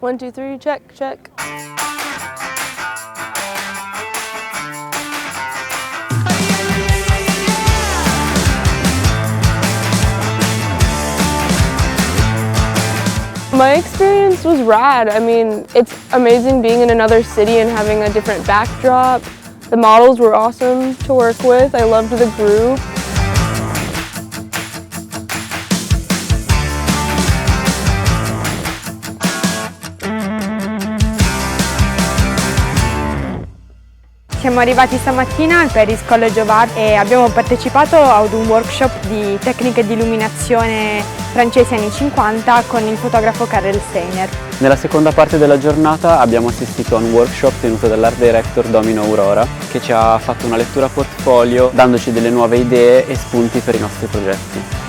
1, 2, 3, check, check. My experience was rad. I mean, it's amazing being in another city and having a different backdrop. The models were awesome to work with. I loved the group. Siamo arrivati stamattina al Paris College of Art e abbiamo partecipato ad un workshop di tecniche di illuminazione francesi anni 50 con il fotografo Karel Steiner. Nella seconda parte della giornata abbiamo assistito a un workshop tenuto dall'art director Domino Aurora che ci ha fatto una lettura portfolio dandoci delle nuove idee e spunti per i nostri progetti.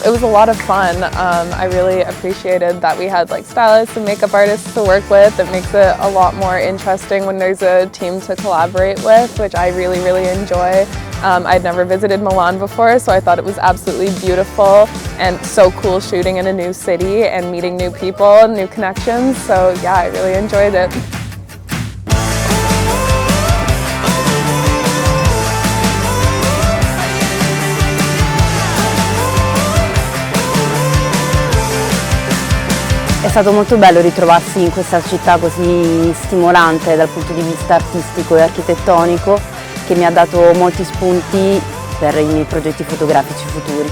It was a lot of fun. I really appreciated that we had like stylists and makeup artists to work with. It makes it a lot more interesting when there's a team to collaborate with, which I really, really enjoy. I'd never visited Milan before, so I thought it was absolutely beautiful and so cool shooting in a new city and meeting new people, new connections. So yeah, I really enjoyed it. È stato molto bello ritrovarsi in questa città così stimolante dal punto di vista artistico e architettonico che mi ha dato molti spunti per i miei progetti fotografici futuri.